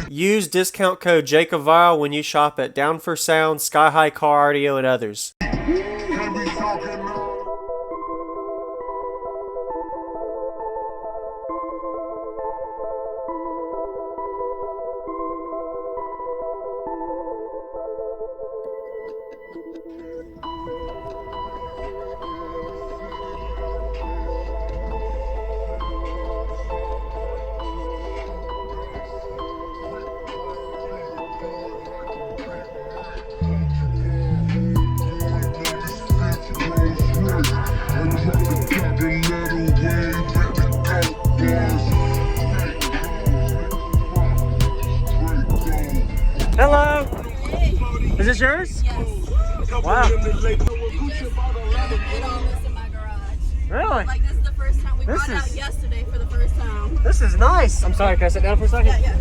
Use discount code JACOBVILE when you shop at Down for Sound, Sky High Car Audio, and others. Hello. Hey. Is this yours? Yes. Wow. We just did all this in my garage. Really? Like, this is the first time. We brought it out yesterday for the first time. This is nice. I'm sorry, can I sit down for a second? Yeah.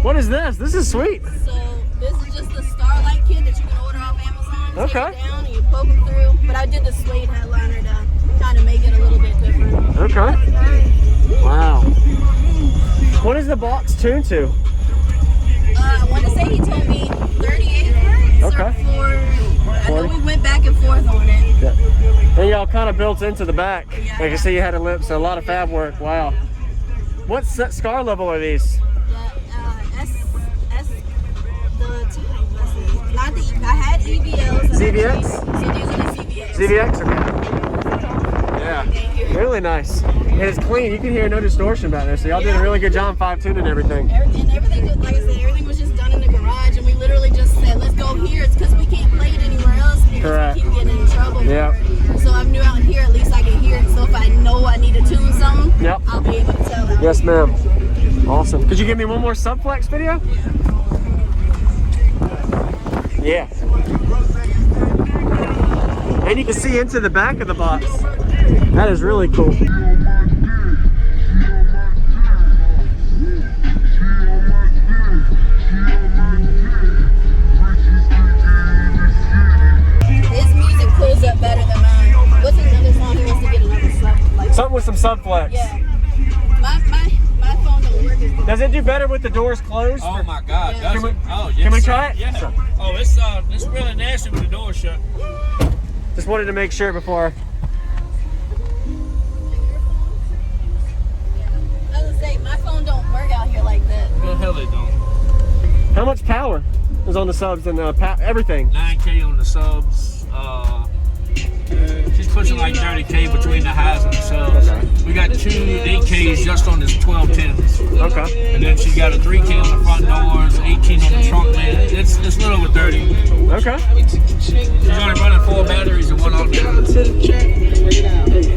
What is this? This is sweet. So this is just the Starlight kit that you can order off Amazon. Okay. Take it down and you poke them through. But I did the suede headliner to kind of make it a little bit different. Okay. Wow. What is the box tuned to? I want to say he told me 38 hertz. Okay. I know we went back and forth on it. Yeah. And y'all kind of built into the back. Yeah. Like you see, you had a lip, so a lot of fab work. Wow. What scar level are these? I had EVLs. ZVX? So these are the ZVX. ZVX? Okay. Yeah. Really nice. And it's clean. You can hear no distortion back there. So y'all did a really good job fine-tuning and everything. And everything, like I said, everything was just done in the garage. And we literally just said, let's go here. It's because we can't play it anywhere else because Correct. we keep getting in trouble. Yeah. So I knew out here, at least I can hear it. So if I know I need to tune something, Yep. I'll be able to tell that. Yes, ma'am. Awesome. Could you give me one more subflex video? Yeah. And you can see into the back of the box. That is really cool. His music pulls up better than mine. What's another song he wants to get another sub? Like, Something with some subflex. yeah. My phone don't work as good. Does it do better with the doors closed? Oh my God! Yeah. Does Can it? we- Oh yes. Can we try it? Yeah. Oh, it's really nasty with the door shut. Just wanted to make sure before. I was gonna say, my phone don't work out here like that. The hell they don't. How much power is on the subs and everything? 9K on the subs. She's pushing like 30K between the highs and the subs. We got two 8Ks just on this 1210s. Okay. And then she got a 3K on the front doors, 18 on the trunk lid. It's a little over 30. Okay. She's only running 4 batteries and 1 alternator.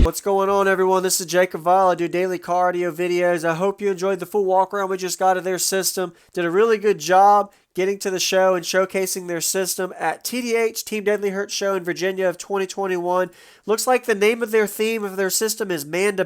What's going on, everyone? This is Jacob Vile. I do daily car audio videos. I hope you enjoyed the full walk around we just got of their system. Did a really good job getting to the show and showcasing their system at TDH, Team Deadly Hurt Show in Virginia of 2021. Looks like the name of their theme of their system is Manda.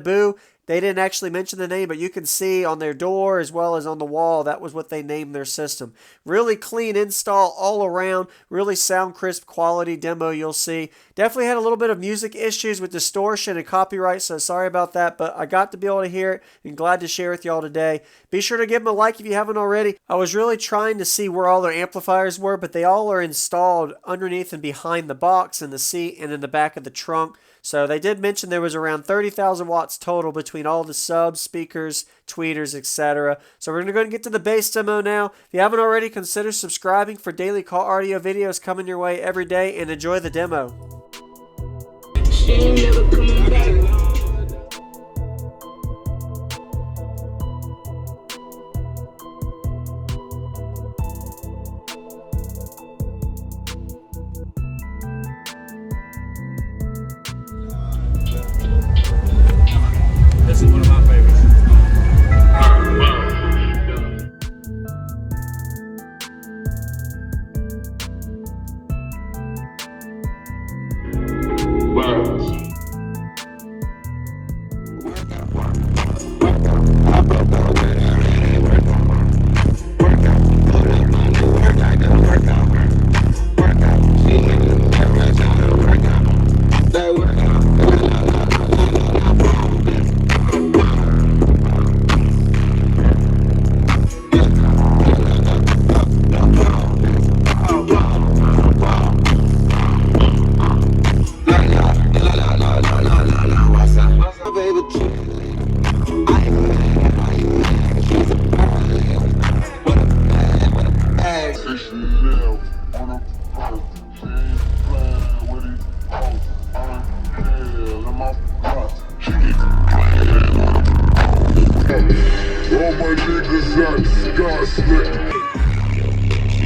They didn't actually mention the name, but you can see on their door as well as on the wall, that was what they named their system. Really clean install all around, really sound crisp quality demo you'll see. Definitely had a little bit of music issues with distortion and copyright, so sorry about that, but I got to be able to hear it and glad to share with y'all today. Be sure to give them a like if you haven't already. I was really trying to see where all their amplifiers were, but they all are installed underneath and behind the box in the seat and in the back of the trunk. So they did mention there was around 30,000 watts total between all the subs, speakers, tweeters, etc. So we're going to go and get to the bass demo now. If you haven't already, consider subscribing for daily car audio videos coming your way every day, and enjoy the demo. She ain't never coming back. This is one of my favorites. She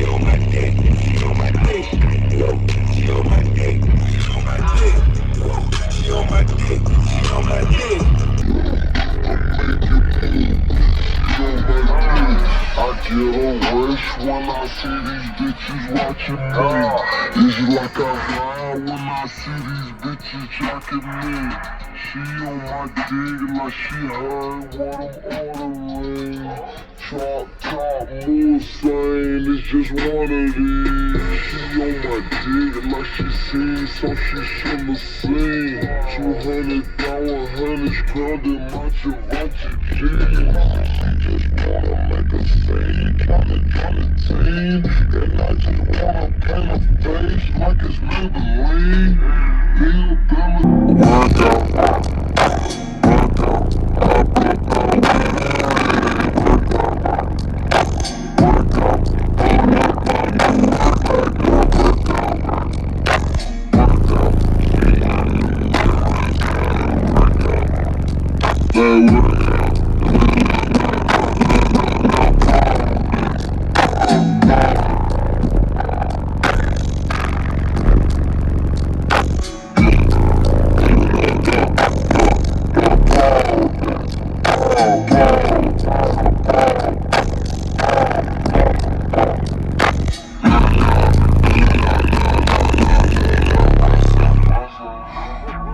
on my dick, she on my dick, she on my dick, she on my dick, she on my dick, she on my dick. I get a rush when I see these bitches watching me. It's like a high when I see these bitches jacking me. She on my dick like she heard what I'm ordering. Chop, more saying it's just one of these. She on my dick like she seen so she shouldn't seen. 200,000 grounded my Givenchy jeans. She just wanna make a scene, tryna team. And I just wanna paint her face like it's Maybelline. Work out, work out,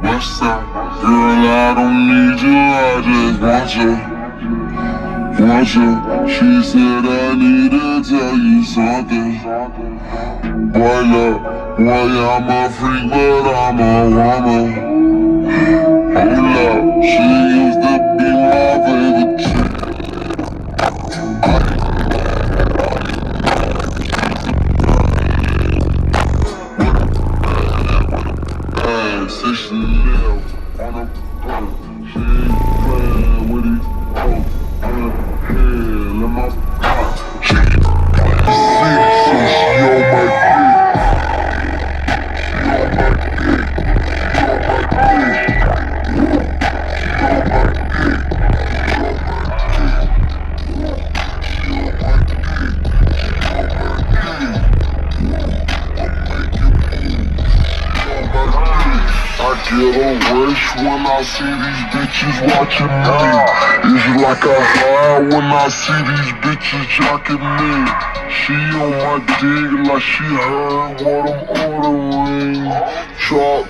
what's up? Girl, I don't need you, I just want you. She said I need to tell you something. Boy, look, boy, I'm a freak, but I'm a woman. Hold up, she used to be my favorite chick. Say she live on a boat. She ain't playing with these folks. I'm head in my pot. She sick, so she on my dick. She on my dick. She on my dick. She on my dick. She on my I get a rush when I see these bitches watching me. It's like a high when I see these bitches jacking me. She on my dick like she heard what I'm ordering. Chop,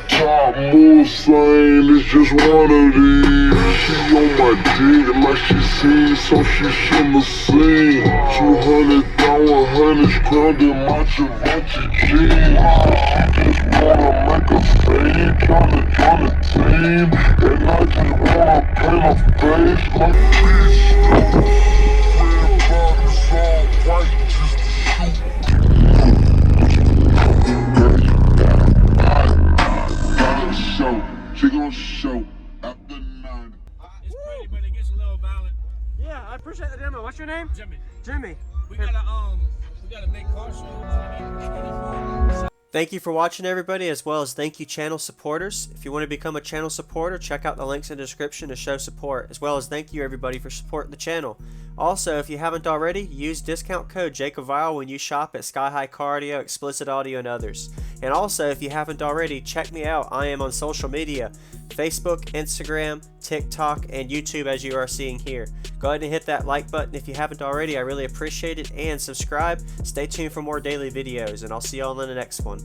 more saying it's just one of these. She on my dick like she seen so she shouldn't seen. 200,000 grounded my Givenchy jeans. She just wanna make a scene, tryna team. And I just wanna paint her face like peach. Red bottoms all white just to shoot. Got a show, she gon' show after 9. It's pretty, but it gets a little violent. Yeah, I appreciate the demo. What's your name? Jimmy, Jimmy. we got a big car show. Thank you for watching, everybody, as well as thank you channel supporters. If you want to become a channel supporter, check out the links in the description to show support, as well as thank you everybody for supporting the channel. Also, if you haven't already, use discount code JACOBVILE when you shop at Sky High Cardio, Explicit Audio, and others. And also, if you haven't already, check me out. I am on social media, Facebook, Instagram, TikTok, and YouTube, as you are seeing here. Go ahead and hit that like button if you haven't already. I really appreciate it. And subscribe. Stay tuned for more daily videos, and I'll see you all in the next one.